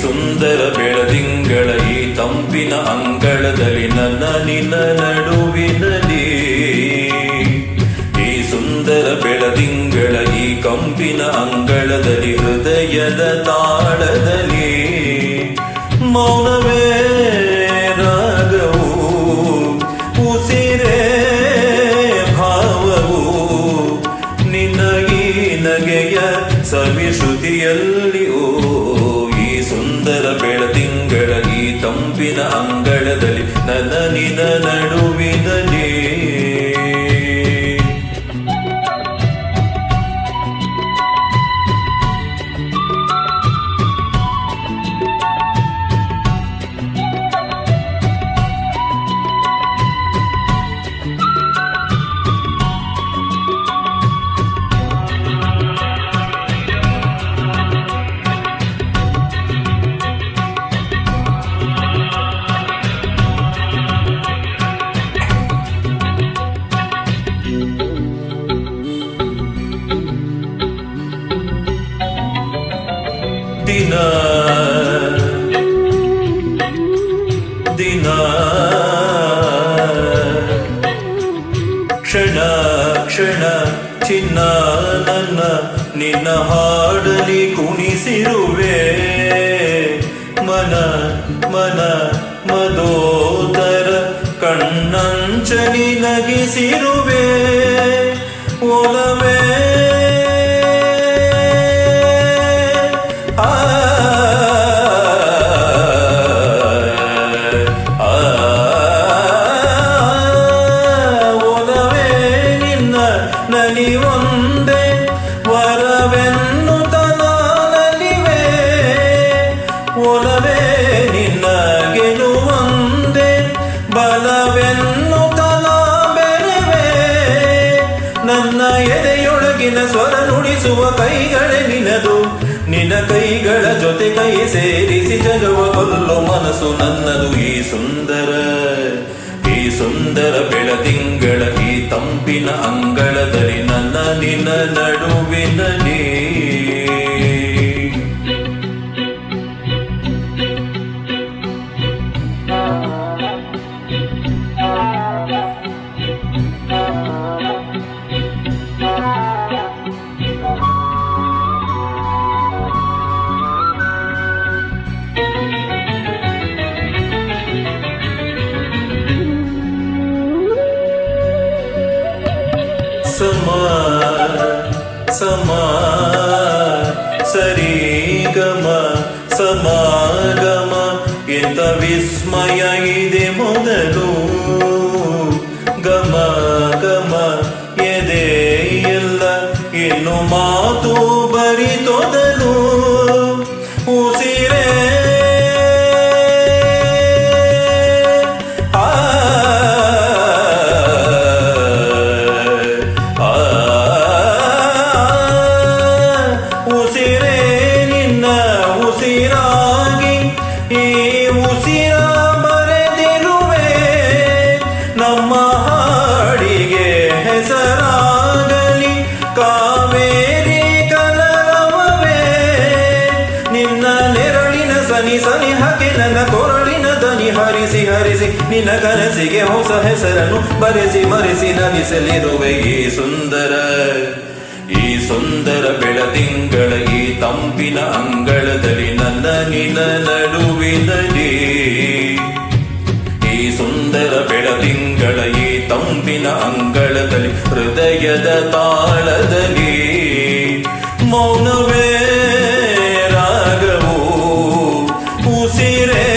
ಸುಂದರ ಬೆಳದಿಂಗಳ ಈ ತಂಪಿನ ಅಂಗಳದಲ್ಲಿ ನನ್ನ ನಿನ್ನ ನಡುವಿನಲ್ಲಿ, ಈ ಸುಂದರ ಬೆಳದಿಂಗಳ ಈ ಕಂಪಿನ ಅಂಗಳದಲ್ಲಿ, ಹೃದಯದ ತಾಳದಲ್ಲಿ ಮೌನವೇ ರಾಗವು, ಉಸಿರೇ ಭಾವವು, ನಿನ್ನ ಈ ನಗೆಯ ಸವಿಶ್ರುತಿಯಲ್ಲಿ ಸುಂದರ ಬೆಳದಿಂಗಳ ಈ ತಂಪಿನ ಅಂಗಳದಲ್ಲಿ, ನನ್ನ ನಿನ್ನ ನಡುವಿನಲ್ಲಿ. ದಿನ ದಿನ ಕ್ಷಣ ಕ್ಷಣ ಚಿನ್ನ ನನ್ನ ನಿನ್ನ ಹಾಡಲಿ ಕುಣಿಸಿರುವೆ, ಮನ ಮನ ಮದೋದರ ಕಣ್ಣಂಚಲಿ ನಗಿಸಿರುವೆ, ಒಲವೇ ನಲಿವೊಂದೆ ವರವೆನ್ನುತ್ತ ನಾನಲಿವೆ, ಒಲವೇ ನಿನ್ನ ಗೆಲುವೊಂದೆ ಬಲವೆನ್ನುತ್ತ ನಾ ಬೆರೆವೆ, ನನ್ನ ಎದೆಯೊಳಗಿನ ಸ್ವರ ನುಡಿಸುವ ಕೈಗಳೇ ನಿನದು, ನಿನ್ನ ಕೈಗಳ ಜೊತೆ ಕೈ ಸೇರಿಸಿ ಜಗವ ಕೊಲ್ಲೋ ಮನಸ್ಸು ನನ್ನದು. ಈ ಸುಂದರ ಬೆಳದಿಂಗಳ ಈ ತಂಪಿನ ಅಂಗಳದಲ್ಲಿ, ನನ್ನ ನಿನ್ನ ನಡುವಿನಲ್ಲಿ. ಸಮಾ ಸಮಾ ಸರಿ ಗಮ ಸಮಾಗಮ ಎಂತ ವಿಸ್ಮಯ ಇದೆ ಮೊದಲು, ಗಮ ಗಮ ಎದೆ ಎಲ್ಲ ಇನ್ನು ಮಾತು ಬರಿತೊದಲು, ಉಸಿರೇ ಉಸಿರಾಗಿ ಈ ಉಸಿರ ಬರೆದಿರುವೆ, ನಮ್ಮ ಹಾಡಿಗೆ ಹೆಸರಾಗಲಿ ಕಾವೇರಿ ಕಲರವವೇ, ನಿನ್ನ ನೆರಳಿನ ಸನಿ ಸನಿಹಕ್ಕೆ ನನ್ನ ಕೊರಳಿನ ದನಿ ಹರಿಸಿ ಹರಿಸಿ, ನಿನ್ನ ಕನಸಿಗೆ ಹೊಸ ಹೆಸರನ್ನು ಬರೆಸಿ ಮರೆಸಿ ನಗಿಸಲಿರುವೆ. ಈ ಸುಂದರ ಬೆಳದಿಂಗಳ ಈ ತಂಪಿನ ಅಂಗಳದಲ್ಲಿ, ನನ್ನ ನಿನ್ನ ನಡುವಿನಲ್ಲಿ, ಈ ಸುಂದರ ಬೆಳದಿಂಗಳ ಈ ತಂಪಿನ ಅಂಗಳದಲ್ಲಿ, ಹೃದಯದ ತಾಳದಲ್ಲಿ ಮೌನವೇ ರಾಗವು, ಉಸಿರೇ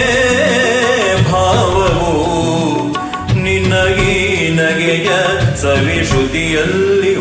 ಭಾವವು, ನಿನ್ನ ಈ ನಗೆಯ ಸವಿಶ್ರುತಿಯಲ್ಲಿ